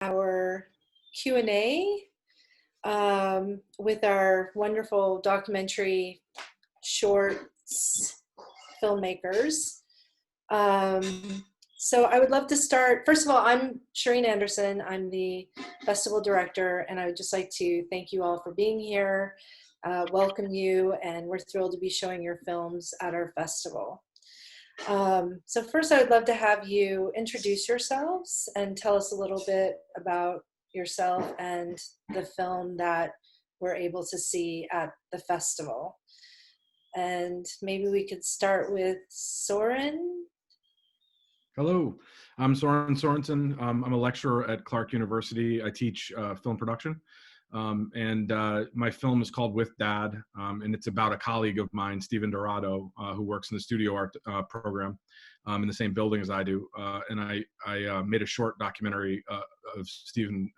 our Q&A with our wonderful documentary shorts filmmakers. So I would love to start. First of all, I'm Shareen Anderson. I'm the festival director, and I would just like to thank you all for being here, welcome you, and we're thrilled to be showing your films at our festival. So first, I would love to have you introduce yourselves and tell us a little bit about yourself and the film that we're able to see at the festival. And maybe we could start with Soren. Hello, I'm Soren Sorensen. I'm a lecturer at Clark University. I teach film production. And my film is called With Dad, and it's about a colleague of mine, Steven Dorado, who works in the studio art program in the same building as I do. And I made a short documentary of Steven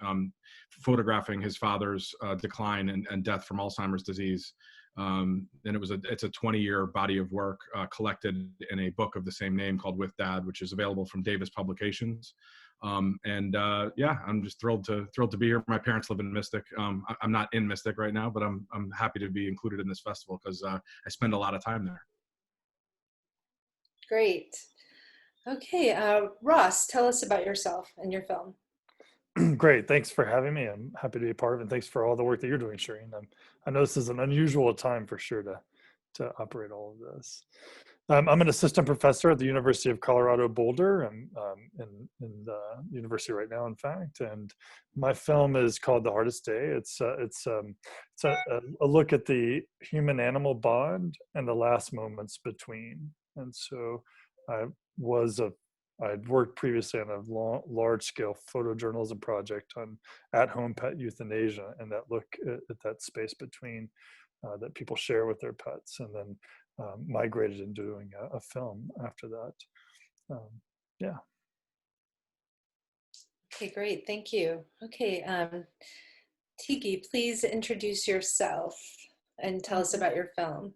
photographing his father's decline and death from Alzheimer's disease. And it's a 20-year body of work collected in a book of the same name called With Dad, which is available from Davis Publications. Yeah, I'm just thrilled to be here. My parents live in Mystic. I'm not in Mystic right now, but I'm happy to be included in this festival because I spend a lot of time there. Great. Okay, Ross, tell us about yourself and your film. Great. Thanks for having me. I'm happy to be a part of it. And thanks for all the work that you're doing, Shareen. I know this is an unusual time for sure to operate all of this. I'm an assistant professor at the University of Colorado Boulder. I'm in the university right now, in fact. And my film is called The Hardest Day. It's a look at the human-animal bond and the last moments between. And so I'd worked previously on a large-scale photojournalism project on at-home pet euthanasia, and that look at that space between that people share with their pets, and then migrated into doing a film after that. Yeah. Okay, great. Thank you. Okay, Tige, please introduce yourself and tell us about your film.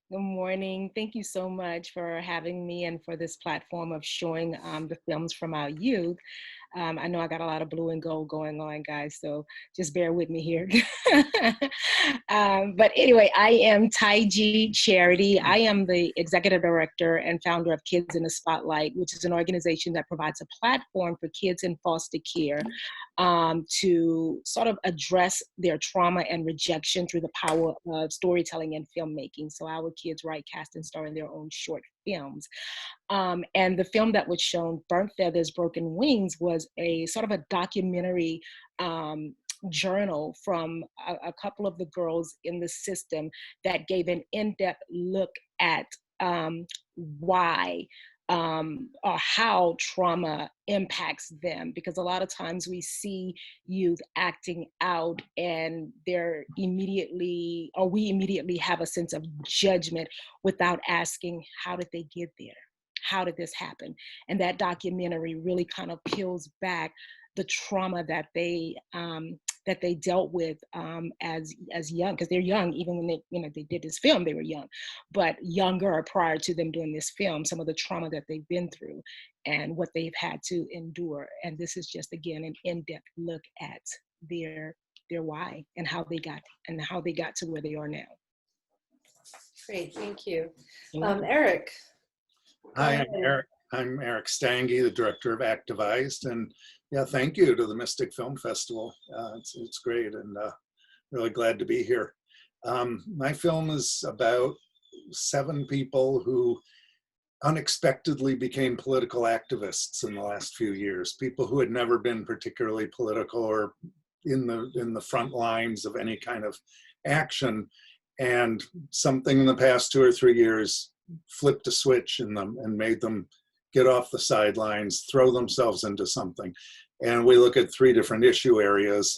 Good morning. Thank you so much for having me and for this platform of showing the films from our youth. I know I got a lot of blue and gold going on, guys, so just bear with me here. But anyway, I am Tige Charity. I am the executive director and founder of Kids in the Spotlight, which is an organization that provides a platform for kids in foster care to sort of address their trauma and rejection through the power of storytelling and filmmaking. So our kids write, cast, and star in their own short films. And the film that was shown, Burnt Feathers, Broken Wings, was a sort of a documentary journal from a couple of the girls in the system that gave an in-depth look at why or how trauma impacts them, because a lot of times we see youth acting out and we immediately have a sense of judgment without asking, how did they get there? How did this happen? And that documentary really kind of peels back the trauma that they dealt with as young, because they're young. Even when they did this film, they were young, but younger prior to them doing this film. Some of the trauma that they've been through and what they've had to endure. And this is just, again, an in-depth look at their why and how they got to where they are now. Great, thank you, Eric. Hi, I'm Eric Stange, the director of Activized, and yeah, thank you to the Mystic Film Festival. It's great, and really glad to be here. My film is about 7 people who unexpectedly became political activists in the last few years. People who had never been particularly political or in the front lines of any kind of action, and something in the past 2 or 3 years flipped a switch in them and made them get off the sidelines, throw themselves into something. And we look at 3 different issue areas: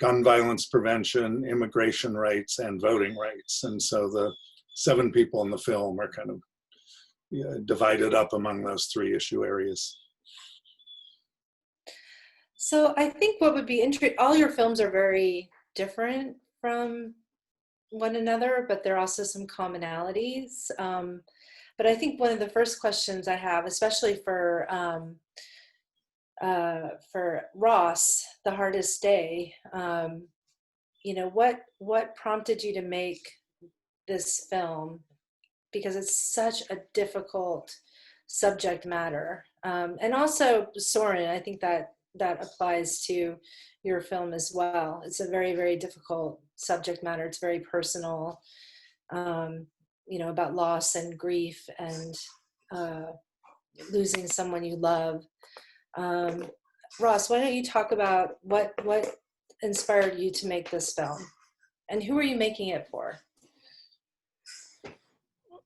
gun violence prevention, immigration rights, and voting rights. And so the 7 people in the film are kind of divided up among those 3 issue areas. So I think what would be interesting, all your films are very different from one another, but there are also some commonalities. But I think one of the first questions I have, especially for for Ross, The Hardest Day, what prompted you to make this film? Because it's such a difficult subject matter. And also Soren, I think that applies to your film as well. It's a very, very difficult subject matter. It's very personal, about loss and grief and losing someone you love. Ross, why don't you talk about what inspired you to make this film, and who are you making it for?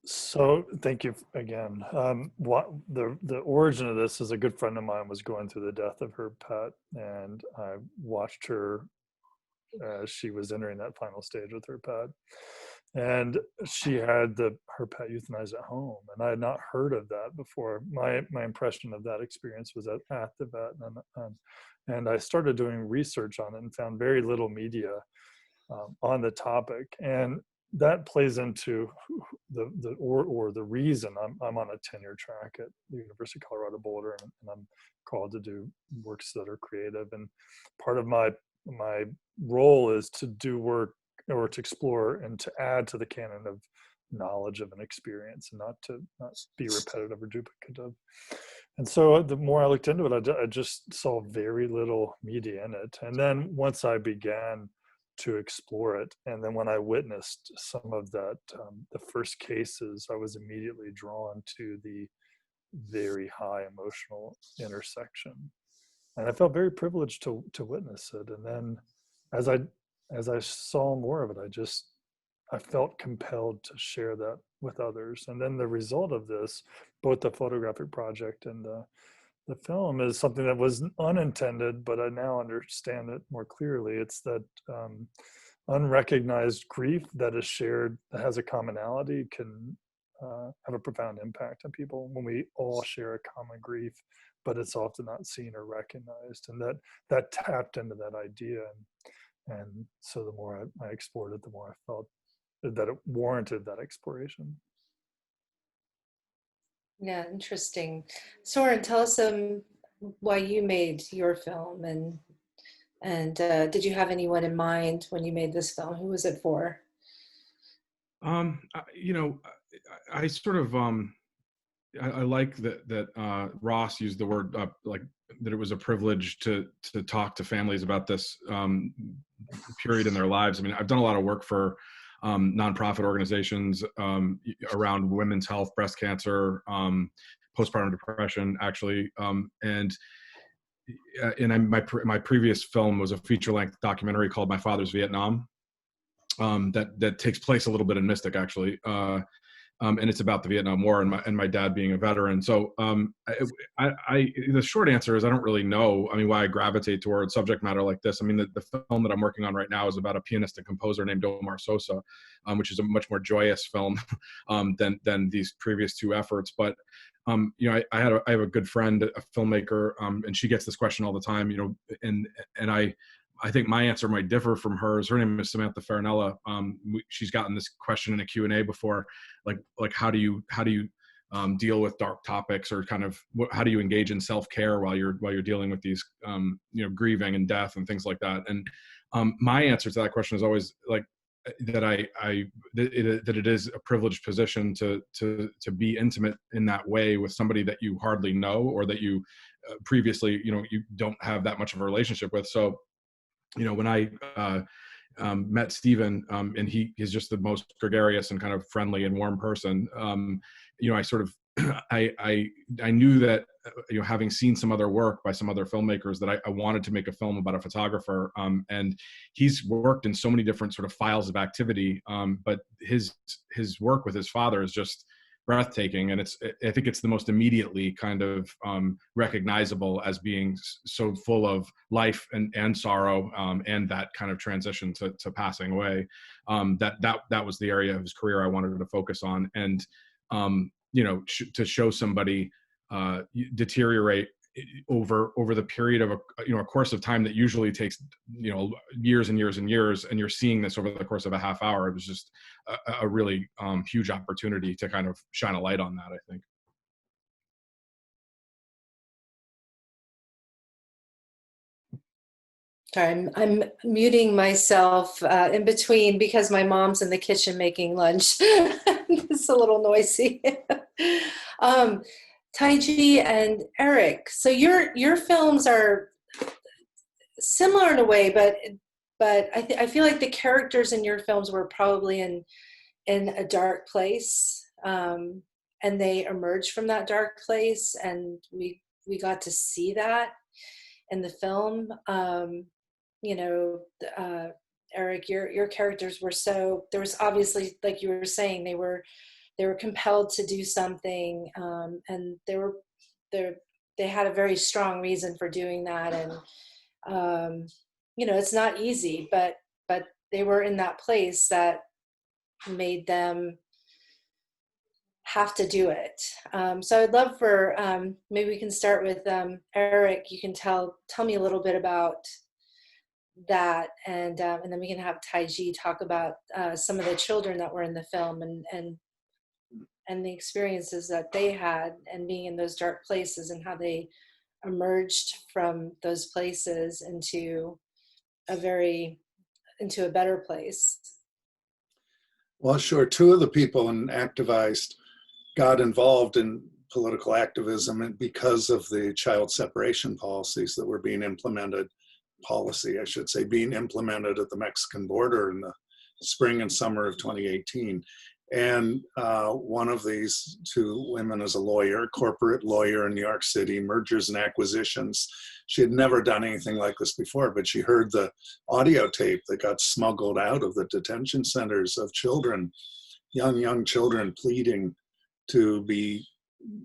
So thank you again. What the origin of this is, a good friend of mine was going through the death of her pet, and I watched her as she was entering that final stage with her pet, and she had her pet euthanized at home, and I had not heard of that before. My impression of that experience was at the vet, and I started doing research on it and found very little media on the topic, and that plays into the reason I'm on a tenure track at the University of Colorado Boulder, and I'm called to do works that are creative. And part of my role is to do work or to explore and to add to the canon of knowledge of an experience, and not be repetitive or duplicative. And so the more I looked into it, I just saw very little media in it. And then once I began to explore it, and then when I witnessed some of that, the first cases, I was immediately drawn to the very high emotional intersection, and I felt very privileged to witness it. And then as I saw more of it, I felt compelled to share that with others. And then the result of this, both the photographic project and the film, is something that was unintended, but I now understand it more clearly. It's that unrecognized grief that is shared, that has a commonality, can have a profound impact on people when we all share a common grief, but it's often not seen or recognized. And that tapped into that idea. And so the more I explored it, the more I felt that it warranted that exploration. Yeah, interesting. Soren, tell us why you made your film, and did you have anyone in mind when you made this film? Who was it for? I sort of I like that Ross used the word like that it was a privilege to talk to families about this period in their lives. I mean, I've done a lot of work for nonprofit organizations around women's health, breast cancer, postpartum depression, actually, and my previous film was a feature-length documentary called My Father's Vietnam, that takes place a little bit in Mystic, actually, and it's about the Vietnam War and my dad being a veteran. So the short answer is I don't really know. I mean, why I gravitate towards subject matter like this. I mean, the film that I'm working on right now is about a pianist and composer named Omar Sosa, which is a much more joyous film than these previous two efforts. But I have a good friend, a filmmaker, and she gets this question all the time. And I think my answer might differ from hers. Her name is Samantha Farinella. She's gotten this question in a Q&A before, like how do you deal with dark topics, or kind of how do you engage in self-care while you're dealing with these grieving and death and things like that. And my answer to that question is always like that that it is a privileged position to be intimate in that way with somebody that you hardly know, or that you previously you don't have that much of a relationship with. So when I met Stephen, and he is just the most gregarious and kind of friendly and warm person, I sort of, I knew that, having seen some other work by some other filmmakers, that I wanted to make a film about a photographer. And he's worked in so many different sort of files of activity, but his work with his father is just breathtaking, and I think it's the most immediately kind of recognizable as being so full of life and sorrow, and that kind of transition to passing away. That was the area of his career I wanted to focus on, and to show somebody deteriorate over the period of a course of time that usually takes years and years and years, and you're seeing this over the course of a half hour. It was just a really huge opportunity to kind of shine a light on that, I think. Sorry, I'm muting myself in between because my mom's in the kitchen making lunch. It's a little noisy. Taiji and Eric, so your films are similar in a way, but I feel like the characters in your films were probably in a dark place, and they emerged from that dark place, and we got to see that in the film. You know, Eric, your characters were so, there was obviously, like you were saying, they were compelled to do something, and they had a very strong reason for doing that, and you know, it's not easy, but they were in that place that made them have to do it. So I'd love for maybe we can start with Eric. You can tell me a little bit about that, and then we can have Taiji talk about some of the children that were in the film, and the experiences that they had and being in those dark places, and how they emerged from those places into a better place. Well, sure. Two of the people in Activized got involved in political activism and because of the child separation policies that were being implemented, being implemented at the Mexican border in the spring and summer of 2018. And one of these two women is a lawyer, corporate lawyer in New York City, mergers and acquisitions. She had never done anything like this before, but she heard the audio tape that got smuggled out of the detention centers of children, young children pleading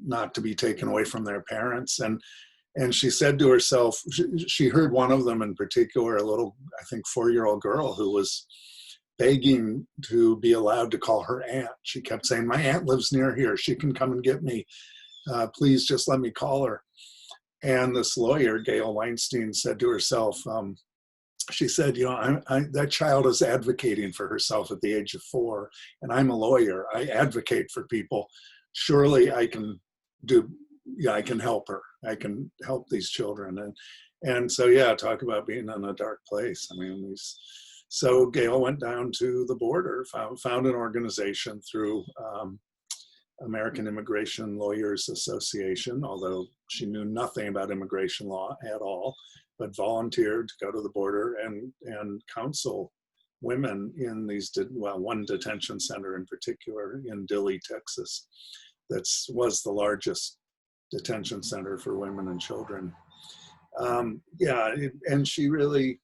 not to be taken away from their parents. And she said to herself, she heard one of them in particular, a little, I think, 4-year-old girl who was begging to be allowed to call her aunt. She kept saying, my aunt lives near here. She can come and get me. Please just let me call her. And this lawyer, Gail Weinstein, said to herself, she said, you know, that child is advocating for herself at the age of 4, and I'm a lawyer. I advocate for people. Surely I can help her. I can help these children. And so, yeah, talk about being in a dark place. I mean, so Gail went down to the border, found an organization through American Immigration Lawyers Association, although she knew nothing about immigration law at all, but volunteered to go to the border and counsel women in these, one detention center in particular in Dilley, Texas, that was the largest detention center for women and children. And she really,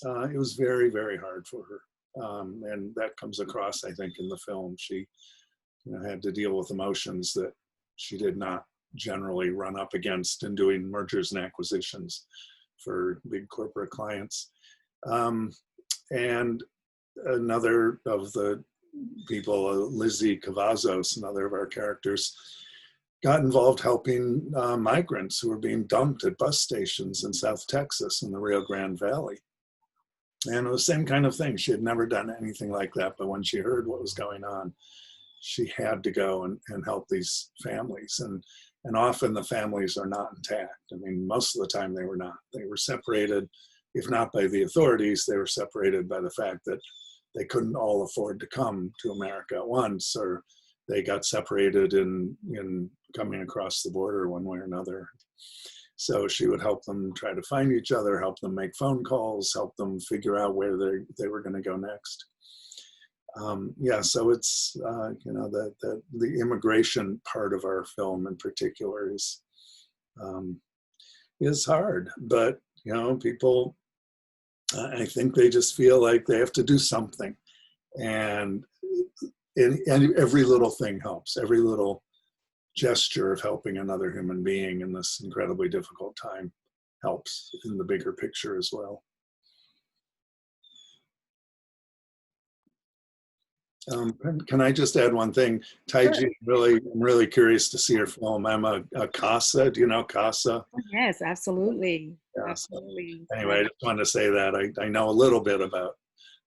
it was very, very hard for her. And that comes across, I think, in the film. She had to deal with emotions that she did not generally run up against in doing mergers and acquisitions for big corporate clients. And another of the people, Lizzie Cavazos, another of our characters, got involved helping migrants who were being dumped at bus stations in South Texas in the Rio Grande Valley. And it was the same kind of thing. She had never done anything like that, but when she heard what was going on, she had to go and help these families. And often the families are not intact. I mean, most of the time they were not. They were separated, if not by the authorities, they were separated by the fact that they couldn't all afford to come to America at once, or they got separated in coming across the border one way or another. So she would help them try to find each other, help them make phone calls, help them figure out where they were going to go next. So it's, the immigration part of our film in particular is hard, but, people, I think they just feel like they have to do something, and every little thing helps. Every little gesture of helping another human being in this incredibly difficult time helps in the bigger picture as well. Can I just add one thing? Taiji, Sure. I'm really curious to see your film. I'm a CASA. Do you know CASA? Yes, absolutely. Yeah, Absolutely. so anyway, I just wanted to say that. I know a little bit about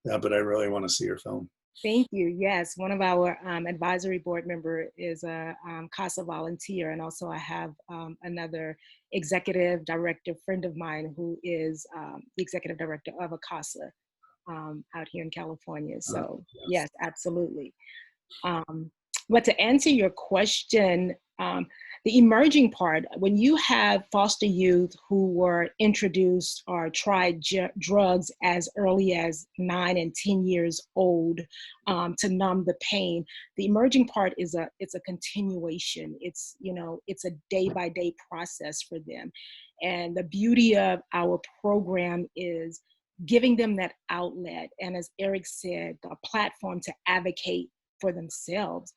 that, but I really want to see your film. Thank you. Yes, one of our advisory board member is a CASA volunteer, and also I have another executive director friend of mine who is the executive director of a CASA out here in California. So Yes. yes, absolutely. Um, but to answer your question, the emerging part, when you have foster youth who were introduced or tried drugs as early as 9 and 10 years old to numb the pain, the emerging part is it's a continuation. It's, you know, it's a day by day process for them. And the beauty of our program is giving them that outlet. And as Eric said, a platform to advocate for themselves.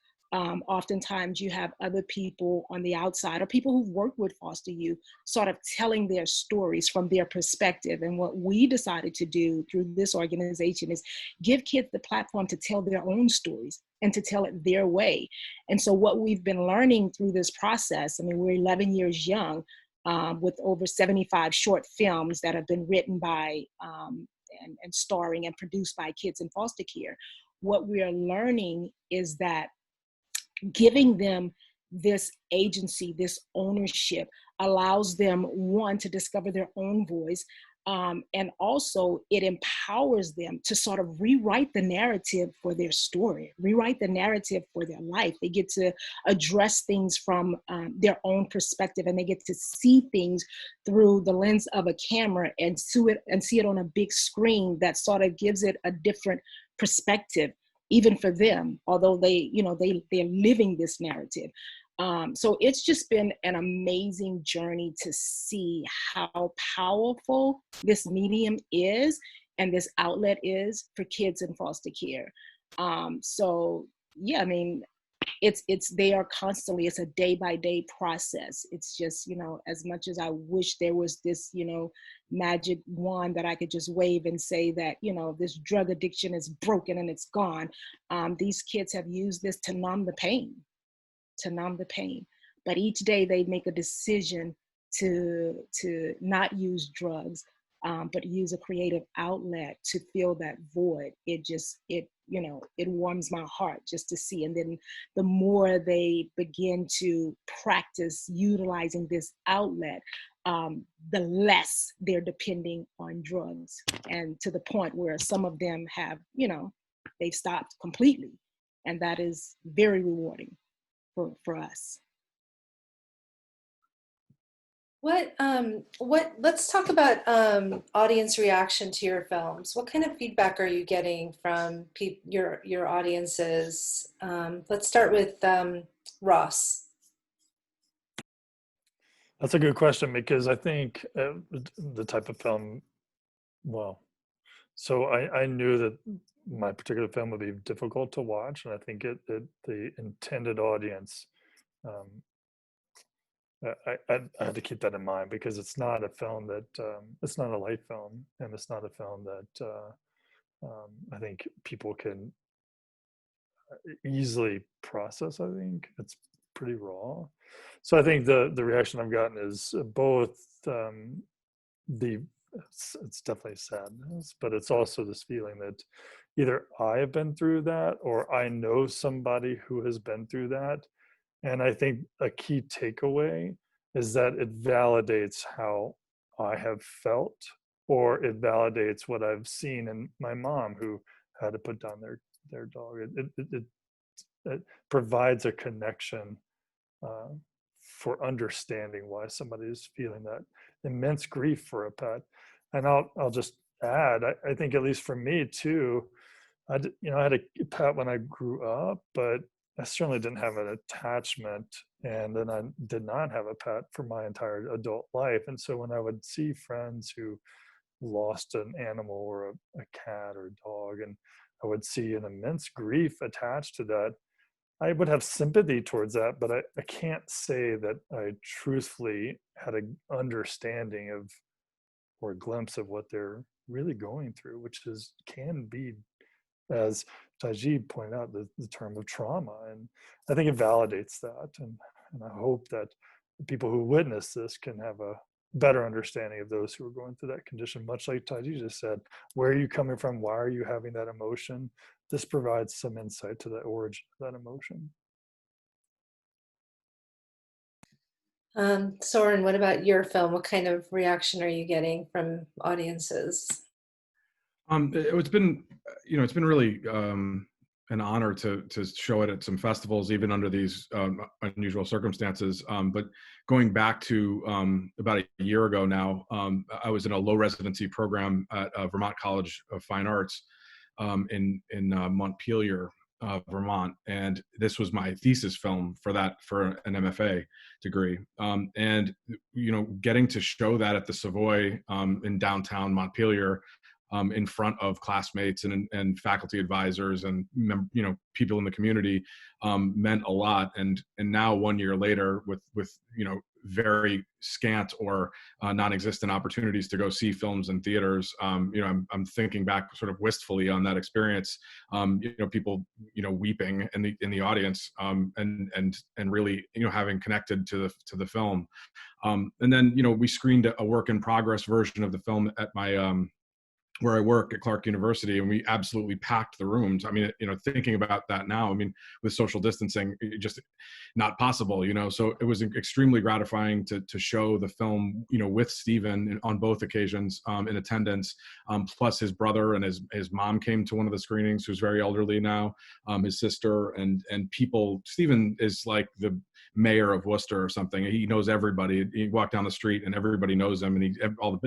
Oftentimes you have other people on the outside or people who've worked with foster youth sort of telling their stories from their perspective. And what we decided to do through this organization is give kids the platform to tell their own stories and to tell it their way. And so what we've been learning through this process, I mean, we're 11 years young with over 75 short films that have been written by and starring and produced by kids in foster care. What we are learning is that giving them this agency, this ownership, allows them, one, to discover their own voice, and also it empowers them to sort of rewrite the narrative for their story, rewrite the narrative for their life. They get to address things from their own perspective, and they get to see things through the lens of a camera and see it on a big screen that sort of gives it a different perspective, even for them, although they're living this narrative. So it's just been an amazing journey to see how powerful this medium is and this outlet is for kids in foster care. So yeah, I mean, they are constantly, it's a day by day process. It's just, you know, as much as I wish there was this, you know, magic wand that I could just wave and say that, you know, this drug addiction is broken and it's gone. These kids have used this to numb the pain. But each day they make a decision to not use drugs, but use a creative outlet to fill that void. It warms my heart just to see. And then the more they begin to practice utilizing this outlet, the less they're depending on drugs, and to the point where some of them have, you know, they've stopped completely. And that is very rewarding for us. Let's talk about audience reaction to your films. What kind of feedback are you getting from your audiences? Let's start with Ross. That's a good question, because I think the type of film, well, so I knew that my particular film would be difficult to watch, and I think the intended audience, I had to keep that in mind, because it's not a film that it's not a light film, and it's not a film that I think people can easily process. I think it's pretty raw. So I think the reaction I've gotten is both it's definitely sadness, but it's also this feeling that either I have been through that or I know somebody who has been through that. And I think a key takeaway is that it validates how I have felt, or it validates what I've seen in my mom, who had to put down their dog. It provides a connection for understanding why somebody is feeling that immense grief for a pet. And I'll just add, I think, at least for me too, I had a pet when I grew up, but I certainly didn't have an attachment, and then I did not have a pet for my entire adult life. And so when I would see friends who lost an animal or a cat or a dog, and I would see an immense grief attached to that, I would have sympathy towards that, but I can't say that I truthfully had an understanding of or a glimpse of what they're really going through, which can be, as Tige pointed out, the term of trauma. And I think it validates that. And I hope that the people who witness this can have a better understanding of those who are going through that condition. Much like Tige just said, where are you coming from? Why are you having that emotion? This provides some insight to the origin of that emotion. Soren, what about your film? What kind of reaction are you getting from audiences? It's been, it's been really an honor to show it at some festivals, even under these unusual circumstances. But going back to about a year ago now, I was in a low residency program at Vermont College of Fine Arts in Montpelier, Vermont, and this was my thesis film for an MFA degree. And getting to show that at the Savoy in downtown Montpelier, in front of classmates and faculty advisors and people in the community, meant a lot. And now 1 year later, with very scant or non-existent opportunities to go see films in theaters, I'm thinking back sort of wistfully on that experience. People weeping in the audience, and really having connected to the film. And then we screened a work in progress version of the film at my where I work at Clark University, and we absolutely packed the rooms. I mean, thinking about that now, I mean, with social distancing, just not possible, so it was extremely gratifying to show the film, with Stephen on both occasions, in attendance, plus his brother and his mom came to one of the screenings, who's very elderly now, his sister and people. Stephen is like the mayor of Worcester or something. He knows everybody. He walked down the street and everybody knows him, and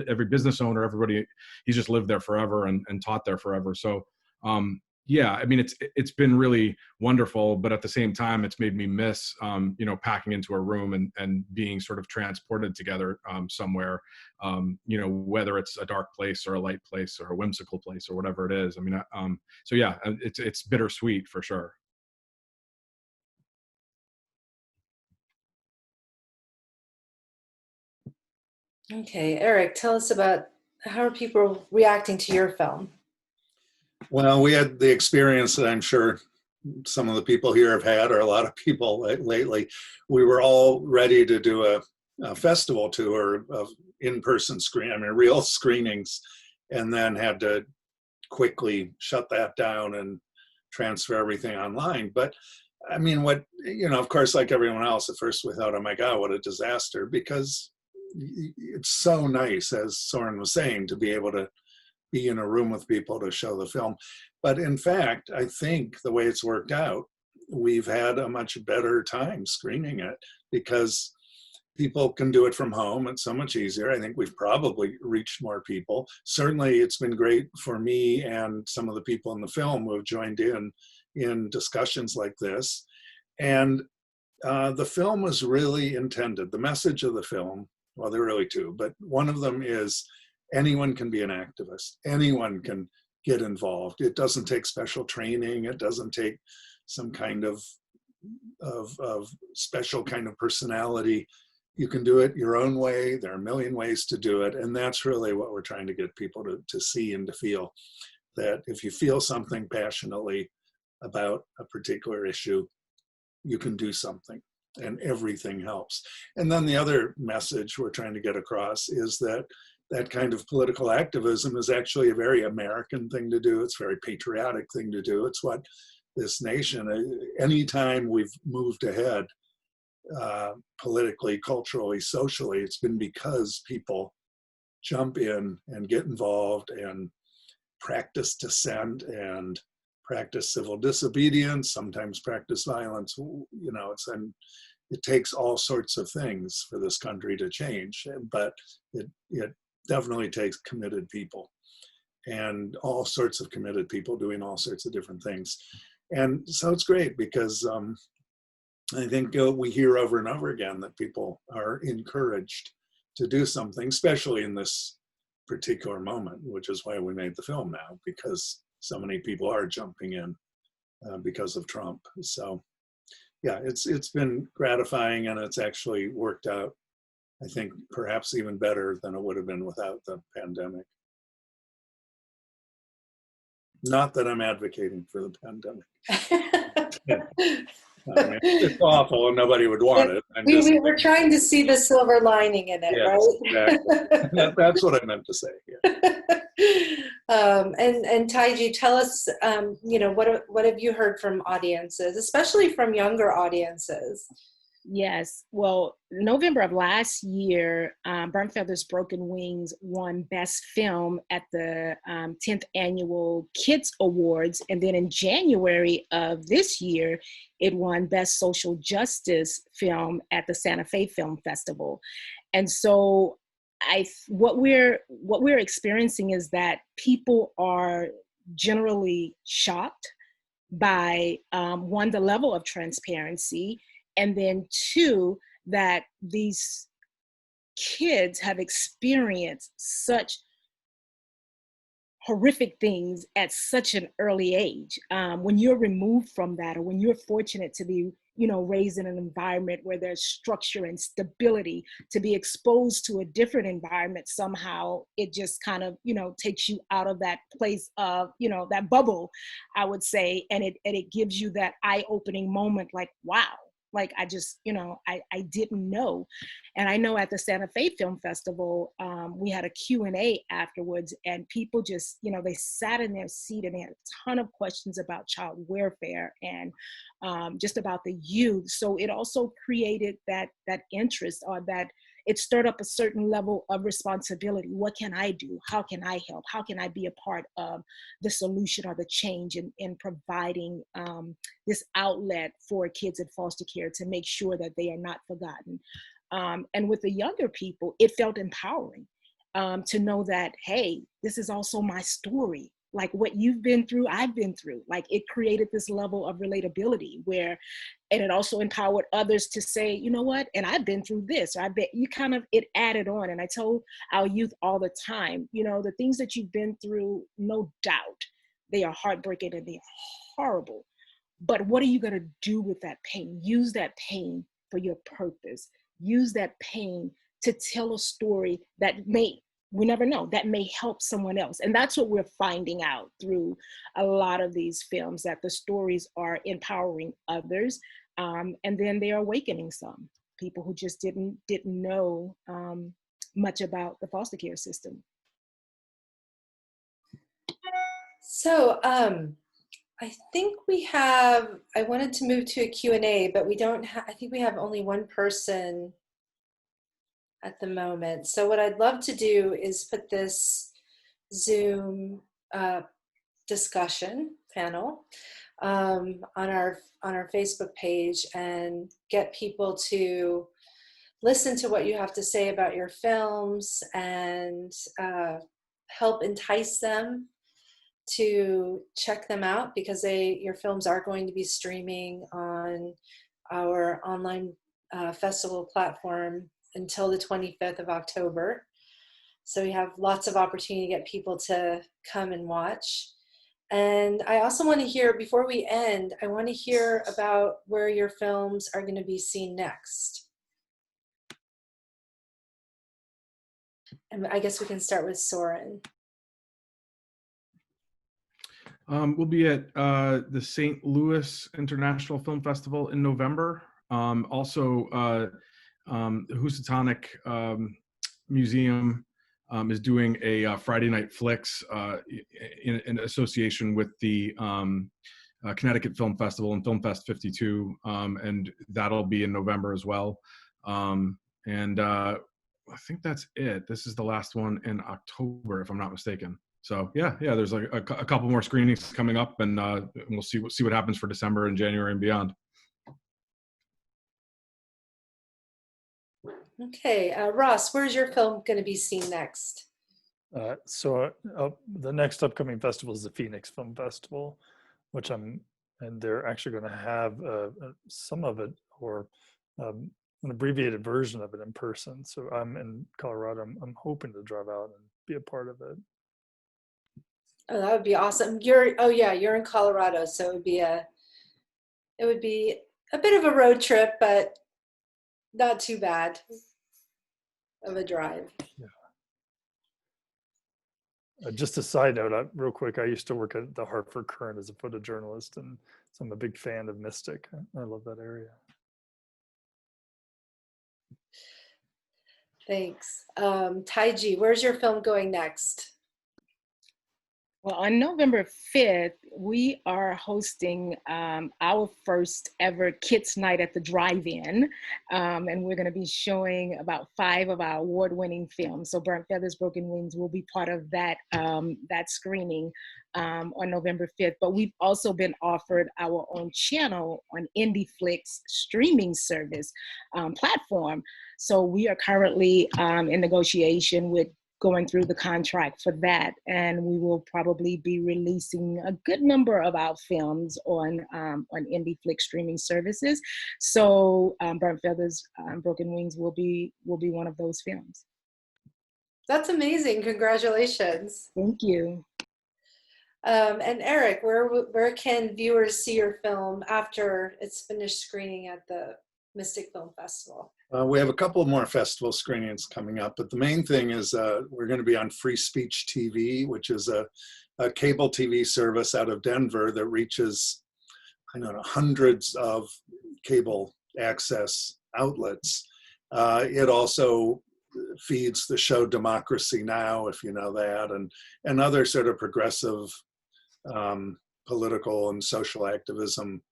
every business owner, everybody, he's just lived there forever and taught there forever. So yeah, I mean, it's been really wonderful, but at the same time, it's made me miss packing into a room and being sort of transported together somewhere, whether it's a dark place or a light place or a whimsical place or whatever it is. I mean, so yeah, it's bittersweet for sure. Okay, Eric, tell us about how are people reacting to your film? Well, we had the experience that I'm sure some of the people here have had, or a lot of people lately. We were all ready to do a festival tour of in-person real screenings, and then had to quickly shut that down and transfer everything online. But I mean, of course, like everyone else, at first we thought, oh my God, what a disaster, because it's so nice, as Soren was saying, to be able to be in a room with people to show the film. But in fact, I think the way it's worked out, we've had a much better time screening it because people can do it from home. It's so much easier. I think we've probably reached more people. Certainly, it's been great for me and some of the people in the film who have joined in discussions like this. And the film was really intended. The message of the film, well, there are really two, but one of them is anyone can be an activist. Anyone can get involved. It doesn't take special training. It doesn't take some kind of special kind of personality. You can do it your own way. There are a million ways to do it. And that's really what we're trying to get people to see and to feel, that if you feel something passionately about a particular issue, you can do something, and everything helps. And then the other message we're trying to get across is that that kind of political activism is actually a very American thing to do. It's a very patriotic thing to do. It's what this nation, anytime we've moved ahead politically, culturally, socially, it's been because people jump in and get involved and practice dissent and practice civil disobedience, sometimes practice violence. It takes all sorts of things for this country to change, but it definitely takes committed people, and all sorts of committed people doing all sorts of different things. And so it's great because I think we hear over and over again that people are encouraged to do something, especially in this particular moment, which is why we made the film now, because so many people are jumping in because of Trump. So yeah, it's been gratifying, and it's actually worked out, I think, perhaps even better than it would have been without the pandemic. Not that I'm advocating for the pandemic. I mean, it's awful and nobody would want it. We were trying to see the silver lining in it, yes, right? exactly. That's what I meant to say. Yeah. And Taiji, tell us, what have you heard from audiences, especially from younger audiences? Yes. Well, November of last year, Burnt Feathers, Broken Wings won Best Film at the 10th Annual Kids Awards. And then in January of this year, it won Best Social Justice Film at the Santa Fe Film Festival. And so what we're experiencing is that people are generally shocked by one, the level of transparency, and then two, that these kids have experienced such horrific things at such an early age. When you're removed from that, or when you're fortunate to be, raised in an environment where there's structure and stability, to be exposed to a different environment, somehow it just kind of, takes you out of that place of, that bubble, I would say. And it gives you that eye-opening moment, like, wow. Like, I just, I didn't know. And I know at the Santa Fe Film Festival, we had a Q&A afterwards, and people just, they sat in their seat and they had a ton of questions about child welfare and just about the youth. So it also created that interest, or that it stirred up a certain level of responsibility. What can I do? How can I help? How can I be a part of the solution or the change in providing this outlet for kids in foster care to make sure that they are not forgotten? And with the younger people, it felt empowering to know that, hey, this is also my story. Like, what you've been through, I've been through. Like, it created this level of relatability and it also empowered others to say, you know what, and I've been through this. Or I bet you it added on. And I told our youth all the time, the things that you've been through, no doubt, they are heartbreaking and they are horrible. But what are you going to do with that pain? Use that pain for your purpose. Use that pain to tell a story that we never know, that may help someone else. And that's what we're finding out through a lot of these films, that the stories are empowering others. And then they're awakening some people who just didn't know much about the foster care system. So I think I wanted to move to a Q&A, but I think we have only one person at the moment. So what I'd love to do is put this Zoom discussion panel on our Facebook page and get people to listen to what you have to say about your films and help entice them to check them out, because your films are going to be streaming on our online festival platform until the 25th of October. So we have lots of opportunity to get people to come and watch. And I also want to hear, before we end, I want to hear about where your films are going to be seen next. And I guess we can start with Soren. We'll be at the St. Louis International Film Festival in November. Also, the Housatonic Museum is doing a Friday night Flix in association with the Connecticut Film Festival and Film Fest 52, and that'll be in November as well. And I think that's it. This is the last one in October, if I'm not mistaken. So yeah, there's like a couple more screenings coming up, and we'll see what happens for December and January and beyond. Okay, Ross, where's your film going to be seen next? So the next upcoming festival is the Phoenix Film Festival, and they're actually going to have some of it, or an abbreviated version of it, in person. So I'm in Colorado. I'm hoping to drive out and be a part of it. Oh, that would be awesome. You're in Colorado, so it would be a bit of a road trip, but not too bad of a drive. Yeah. Just a side note, real quick, I used to work at the Hartford Courant as a photojournalist, and so I'm a big fan of Mystic. I love that area. Thanks. Tige, where's your film going next? Well, on November 5th, we are hosting our first ever Kids Night at the Drive-In, and we're going to be showing about 5 of our award-winning films. So Burnt Feathers, Broken Wings will be part of that, that screening on November 5th. But we've also been offered our own channel on Flix streaming service platform. So we are currently in negotiation with going through the contract for that, and we will probably be releasing a good number of our films on Flix streaming services. So Burnt Feathers, Broken Wings will be one of those films. That's amazing. Congratulations. Thank you. And Eric, where can viewers see your film after it's finished screening at the Mystic Film Festival? We have a couple more festival screenings coming up, but the main thing is we're going to be on Free Speech TV, which is a cable TV service out of Denver that reaches, I don't know, hundreds of cable access outlets. It also feeds the show Democracy Now!, if you know that, and other sort of progressive political and social activism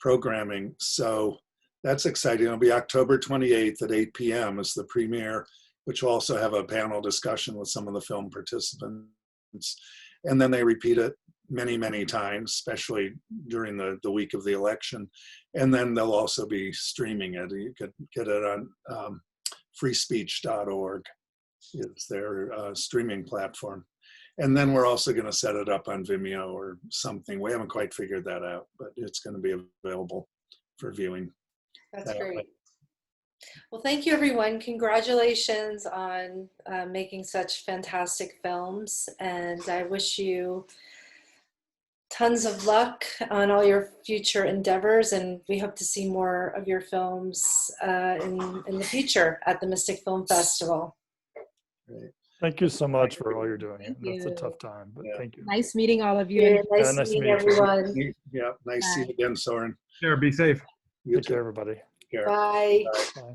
programming. So that's exciting. It'll be October 28th at 8 p.m. is the premiere, which will also have a panel discussion with some of the film participants. And then they repeat it many, many times, especially during the week of the election. And then they'll also be streaming it. You could get it on freespeech.org. It's their streaming platform. And then we're also going to set it up on Vimeo or something. We haven't quite figured that out, but it's going to be available for viewing. That's great. Well, thank you, everyone. Congratulations on making such fantastic films. And I wish you tons of luck on all your future endeavors. And we hope to see more of your films in the future at the Mystic Film Festival. Great. Thank you so much for all you're doing. Thank That's a you. tough time, but thank you. Nice meeting all of you. Yeah, nice nice to meeting meet you. everyone. Yeah, nice to see you again, Soren. Sure, be safe. You Take too. care, everybody. Care. Bye. Bye. Bye.